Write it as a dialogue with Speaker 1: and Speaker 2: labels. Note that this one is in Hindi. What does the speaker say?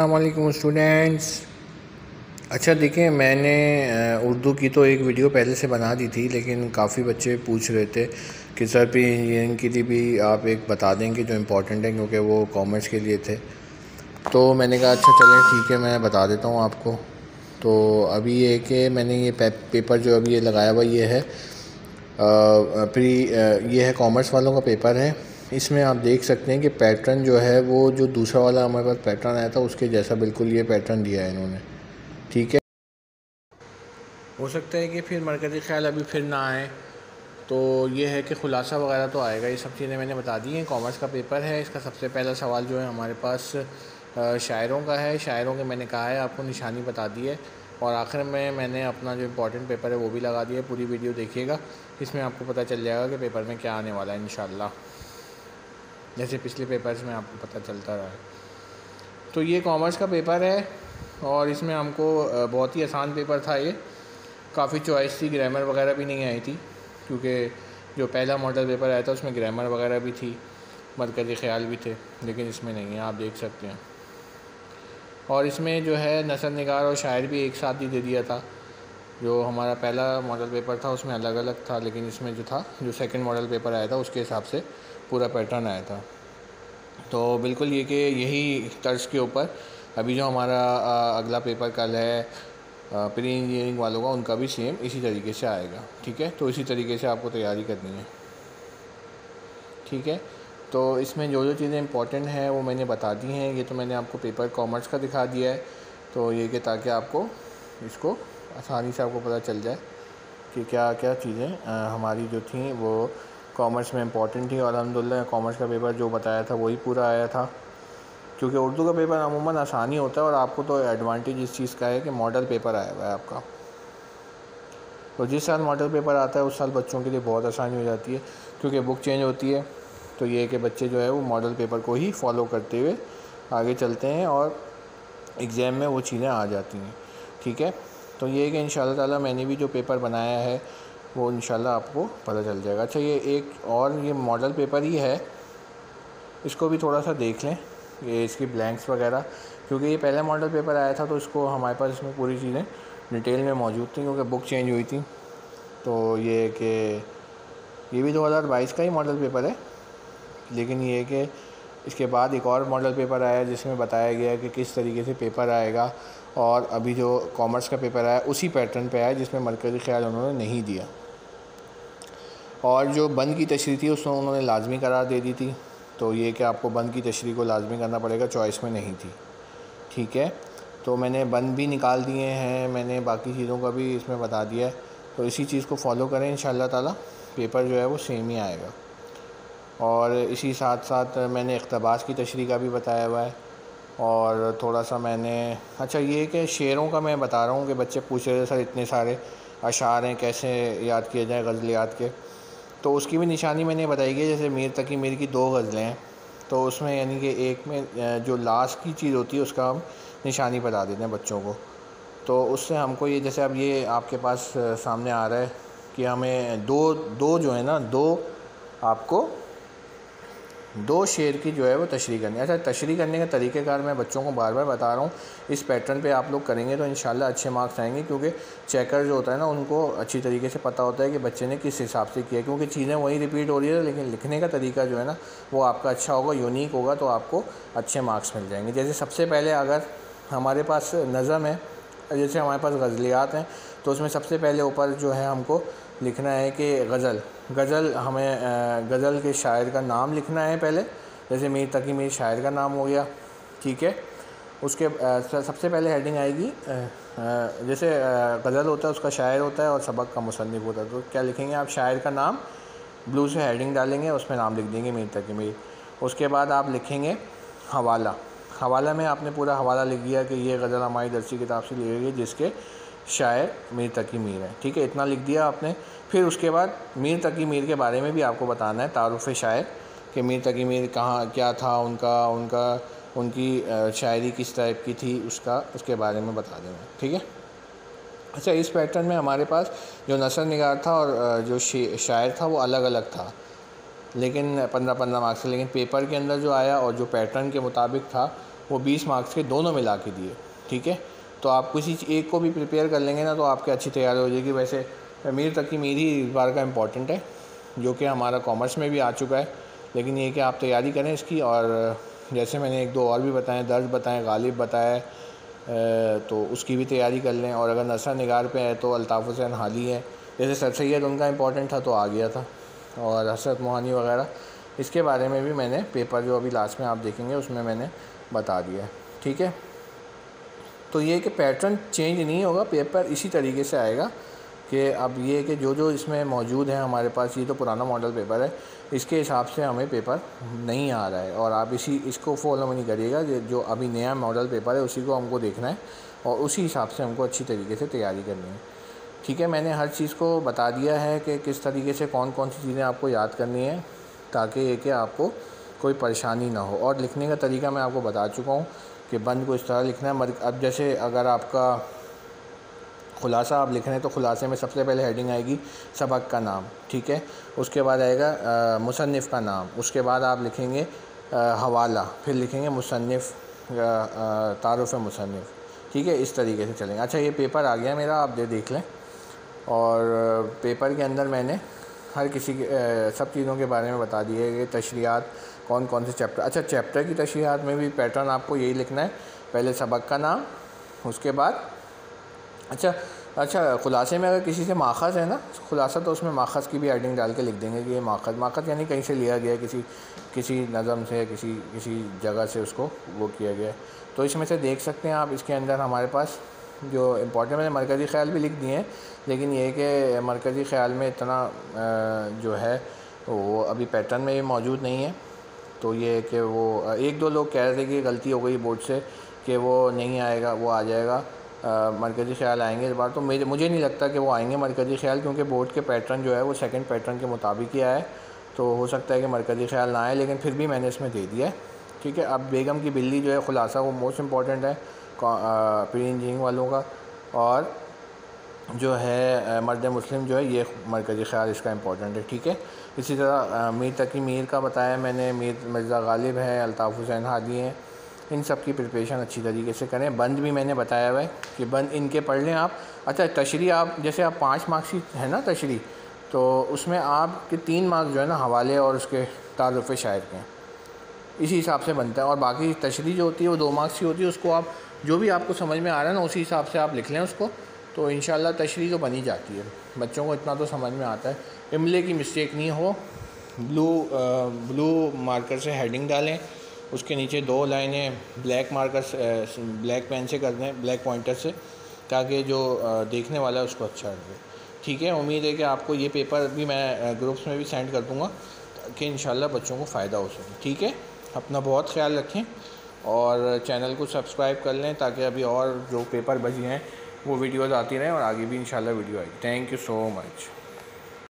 Speaker 1: अस्सलाम वालेकुम स्टूडेंट्स। अच्छा देखिए, मैंने उर्दू की तो एक वीडियो पहले से बना दी थी, लेकिन काफ़ी बच्चे पूछ रहे थे कि सर प्री इंजीनियरिंग के लिए भी आप एक बता देंगे जो इम्पोर्टेंट है, क्योंकि वो कॉमर्स के लिए थे। तो मैंने कहा अच्छा चलें ठीक है, मैं बता देता हूँ आपको। तो अभी ये कि मैंने ये पेपर जो अभी ये लगाया हुआ ये है ये है कॉमर्स वालों का पेपर है। इसमें आप देख सकते हैं कि पैटर्न जो है वो जो दूसरा वाला हमारे पास पैटर्न आया था उसके जैसा बिल्कुल ये पैटर्न दिया है इन्होंने। ठीक है, हो सकता है कि फिर मरकज़ी ख्याल अभी फिर ना आए, तो ये है कि ख़ुलासा वगैरह तो आएगा। ये सब चीज़ें मैंने बता दी हैं। कॉमर्स का पेपर है, इसका सबसे पहला सवाल जो है हमारे पास शायरों का है। शायरों के मैंने कहा है आपको निशानी बता दी है, और आखिर में मैंने अपना जो इम्पोर्टेंट पेपर है वो भी लगा दिया है। पूरी वीडियो देखिएगा, इसमें आपको पता चल जाएगा कि पेपर में क्या आने वाला है इंशाल्लाह, जैसे पिछले पेपर्स में आपको पता चलता रहा है। तो ये कॉमर्स का पेपर है और इसमें हमको बहुत ही आसान पेपर था। ये काफ़ी चॉइस थी, ग्रामर वगैरह भी नहीं आई थी, क्योंकि जो पहला मॉडल पेपर आया था उसमें ग्रामर वगैरह भी थी, मरकज़ी ख़याल भी थे, लेकिन इसमें नहीं है, आप देख सकते हैं। और इसमें जो है नसर निगार और शायर भी एक साथ ही दे दिया था। जो हमारा पहला मॉडल पेपर था उसमें अलग अलग था, लेकिन इसमें जो था, जो सेकंड मॉडल पेपर आया था उसके हिसाब से पूरा पैटर्न आया था। तो बिल्कुल ये कि यही तर्ज के ऊपर अभी जो हमारा अगला पेपर कल है प्री इंजीनियरिंग वालों का, उनका भी सेम इसी तरीके से आएगा। ठीक है, तो इसी तरीके से आपको तैयारी करनी है। ठीक है, तो इसमें जो जो चीज़ें इंपॉर्टेंट हैं वो मैंने बता दी हैं। ये तो मैंने आपको पेपर कॉमर्स का दिखा दिया है, तो ये कि ताकि आपको इसको आसानी से आपको पता चल जाए कि क्या क्या चीज़ें हमारी जो थी वो कॉमर्स में इंपॉर्टेंट थी। और अल्हम्दुलिल्लाह कॉमर्स का पेपर जो बताया था वही पूरा आया था, क्योंकि उर्दू का पेपर अमूमन आसानी होता है। और आपको तो एडवांटेज इस चीज़ का है कि मॉडल पेपर आया हुआ है आपका, तो जिस साल मॉडल पेपर आता है उस साल बच्चों के लिए बहुत आसानी हो जाती है, क्योंकि बुक चेंज होती है। तो ये है कि बच्चे जो है वो मॉडल पेपर को ही फॉलो करते हुए आगे चलते हैं और एग्ज़ाम में वो चीज़ें आ जाती हैं। ठीक है, तो ये है कि इंशाल्लाह ताला मैंने भी जो पेपर बनाया है वो इंशाल्लाह आपको पता चल जाएगा। अच्छा, ये एक और ये मॉडल पेपर ही है, इसको भी थोड़ा सा देख लें, ये इसकी ब्लैंक्स वगैरह, क्योंकि ये पहला मॉडल पेपर आया था तो इसको हमारे पास इसमें पूरी चीज़ें डिटेल में मौजूद थी, क्योंकि बुक चेंज हुई थी। तो ये कि ये भी 2022 का ही मॉडल पेपर है, लेकिन ये कि इसके बाद एक और मॉडल पेपर आया जिसमें बताया गया कि किस तरीके से पेपर आएगा। और अभी जो कॉमर्स का पेपर आया उसी पैटर्न पे आया जिसमें मरकज़ी ख्याल उन्होंने नहीं दिया, और जो बंद की तशरीह थी उसमें उन्होंने लाजमी करार दे दी थी। तो ये कि आपको बंद की तशरीह को लाजमी करना पड़ेगा, चॉइस में नहीं थी। ठीक है, तो मैंने बंद भी निकाल दिए हैं, मैंने बाकी चीज़ों का भी इसमें बता दिया है। तो इसी चीज़ को फॉलो करें, इंशाल्लाह ताला पेपर जो है वो सेम ही आएगा। और इसी साथ साथ मैंने इक़्तिबास की तशरीह का भी बताया हुआ है, और थोड़ा सा मैंने अच्छा ये कि शेरों का मैं बता रहा हूँ कि बच्चे पूछ रहे थे सर इतने सारे अशार हैं कैसे याद किए जाएँ गज़लियात के, तो उसकी भी निशानी मैंने बताई गई। जैसे मीर तकी मीर की 2 गज़लें हैं, तो उसमें यानी कि एक में जो लास्ट की चीज़ होती है उसका हम निशानी बता देते हैं बच्चों को। तो उससे हमको ये, जैसे अब ये आपके पास सामने आ रहा है कि हमें दो जो है ना, आपको 2 शेर की जो है वो तशरीह करनी है। अच्छा, तशरीह करने का तरीक़ेकार मैं बच्चों को बार बार बता रहा हूँ, इस पैटर्न पे आप लोग करेंगे तो इंशाल्लाह अच्छे मार्क्स आएंगे, क्योंकि चेकर जो होता है ना उनको अच्छी तरीके से पता होता है कि बच्चे ने किस हिसाब से किया, क्योंकि चीज़ें वही रिपीट हो रही है, लेकिन लिखने का तरीका जो है ना वो आपका अच्छा होगा, यूनिक होगा, तो आपको अच्छे मार्क्स मिल जाएंगे। जैसे सबसे पहले अगर हमारे पास नज़म है, जैसे हमारे पास गज़लियात हैं, तो उसमें सबसे पहले ऊपर जो है हमको लिखना है कि गज़ल हमें गज़ल के शायर का नाम लिखना है पहले। जैसे मीर तकी मीर शायर का नाम हो गया। ठीक है, उसके सबसे पहले हेडिंग आएगी, जैसे गज़ल होता है उसका शायर होता है और सबक का मुसन्निफ़ होता है। तो क्या लिखेंगे आप, शायर का नाम, ब्लू से हेडिंग डालेंगे, उसमें नाम लिख देंगे मीर तकी मीर। उसके बाद आप लिखेंगे हवाला में आपने पूरा हवाला लिख दिया कि ये गज़ल हमारी दरसी किताब से ली गई है जिसके शायर मीर तकी मीर है। ठीक है, इतना लिख दिया आपने। फिर उसके बाद मीर तकी मीर के बारे में भी आपको बताना है, तारुफ़ शायर, कि मीर तकी मीर कहाँ क्या था, उनकी शायरी किस टाइप की थी, उसके बारे में बता देना। ठीक है, अच्छा, इस पैटर्न में हमारे पास जो नसर निगार था और जो शायर था वो अलग अलग था, लेकिन 15-15 मार्क्स से। लेकिन पेपर के अंदर जो आया और जो पैटर्न के मुताबिक था वो 20 मार्क्स के दोनों मिला के दिए। ठीक है, तो आप किसी एक को भी प्रिपेयर कर लेंगे ना तो आपकी अच्छी तैयारी हो जाएगी। वैसे मीर तक की मीर ही इस बार का इम्पॉर्टेंट है, जो कि हमारा कॉमर्स में भी आ चुका है, लेकिन ये कि आप तैयारी करें इसकी। और जैसे मैंने 1-2 और भी बताएं, दर्ज बताएं, गालिब बताया, तो उसकी भी तैयारी कर लें। और अगर नसर निगार पे है तो अल्ताफ़ हुसैन हाली है, जैसे सर सैयद उनका इम्पॉर्टेंट था तो आ गया था, और हसरत मोहानी वगैरह, इसके बारे में भी मैंने पेपर जो अभी लास्ट में आप देखेंगे उसमें मैंने बता दिया है। ठीक है, तो ये कि पैटर्न चेंज नहीं होगा, पेपर इसी तरीके से आएगा कि अब ये कि जो जो इसमें मौजूद है हमारे पास, ये तो पुराना मॉडल पेपर है, इसके हिसाब से हमें पेपर नहीं आ रहा है, और आप इसको फॉलो नहीं करिएगा। जो अभी नया मॉडल पेपर है उसी को हमको देखना है और उसी हिसाब से हमको अच्छी तरीके से तैयारी करनी है। ठीक है, मैंने हर चीज़ को बता दिया है कि किस तरीके से कौन कौन सी चीज़ें आपको याद करनी है, ताकि ये कि आपको कोई परेशानी ना हो। और लिखने का तरीका मैं आपको बता चुका हूँ कि बंद को इस तरह लिखना है। अब जैसे अगर आपका खुलासा आप लिख रहे हैं तो खुलासे में सबसे पहले हेडिंग आएगी सबक का नाम। ठीक है, उसके बाद आएगा मुसन्निफ़ का नाम, उसके बाद आप लिखेंगे हवाला, फिर लिखेंगे मुसन्निफ़, तारुफ़ मुसन्निफ़। ठीक है, इस तरीके से चलेंगे। अच्छा, ये पेपर आ गया मेरा, आप देख लें। और पेपर के अंदर मैंने हर किसी के सब चीज़ों के बारे में बता दिए कि तशरीहात कौन कौन से चैप्टर। अच्छा, चैप्टर की तशरीहात में भी पैटर्न आपको यही लिखना है, पहले सबक का नाम, उसके बाद अच्छा खुलासे में अगर किसी से माखज़ है ना खुलासा, तो उसमें माखज़ की भी हेडिंग डाल के लिख देंगे कि ये माखज़ यानी कहीं से लिया गया, किसी नज़म से, किसी जगह से उसको वो किया गया। तो इसमें से देख सकते हैं आप, इसके अंदर हमारे पास जो इम्पोर्टेंट, मैंने मरकज़ी ख़याल भी लिख दिए हैं, लेकिन ये कि मरकज़ी ख़याल में इतना जो है वो अभी पैटर्न में भी मौजूद नहीं है। तो ये कि वो 1-2 लोग कह रहे थे कि गलती हो गई बोर्ड से कि वो नहीं आएगा, वो आ जाएगा, मरकज़ी ख़याल आएंगे इस बार। तो मुझे नहीं लगता कि वो आएंगे मरकज़ी ख़याल, क्योंकि बोर्ड के पैटर्न जो है वो सेकंड पैटर्न के मुताबिक ही आया है। तो हो सकता है कि मरकज़ी ख़याल ना आए, लेकिन फिर भी मैंने इसमें दे दिया है। ठीक है, अब बेगम की बिल्ली जो है खुलासा, वो मोस्ट इम्पॉर्टेंट है प्री इंजीनियरिंग वालों का, और जो है मर्द मुस्लिम जो है ये मरकज़ी ख़याल इसका इम्पॉर्टेंट है। ठीक है, इसी तरह मीर तकी मीर का बताया मैंने, मिर्ज़ा गालिब है, अल्ताफ़ हुसैन हादी हैं, इन सब की प्रिपरेशन अच्छी तरीके से करें। बंद भी मैंने बताया हुआ है कि बंद इनके पढ़ लें आप। अच्छा, तशरीह आप जैसे आप 5 मार्क्स की है ना तशरीह, तो उसमें आपके 3 मार्क्स जो है ना हवाले और उसके तारुफ़ शायर के, इसी हिसाब से बनता है। और बाकी तशरीह जो होती है वो 2 मार्क्स की होती है, उसको आप जो भी आपको समझ में आ रहा है ना उसी हिसाब से आप लिख लें उसको, तो इंशाल्लाह तशरीह तो बनी जाती है। बच्चों को इतना तो समझ में आता है। इमले की मिस्टेक नहीं हो, ब्लू मार्कर से हेडिंग डालें, उसके नीचे 2 लाइनें ब्लैक मार्कर से ब्लैक पेन से कर दें, ब्लैक पॉइंटर से, ताकि जो देखने वाला है उसको अच्छा लगे। ठीक है, उम्मीद है कि आपको ये पेपर भी मैं ग्रुप्स में भी सेंड कर दूँगा ताकि इंशाल्लाह बच्चों को फ़ायदा हो सके। ठीक है, अपना बहुत ख्याल रखें और चैनल को सब्सक्राइब कर लें ताकि अभी और जो पेपर बचे हैं वो वीडियोज़ आती रहें और आगे भी इंशाल्लाह वीडियो आएगी। Thank you so much.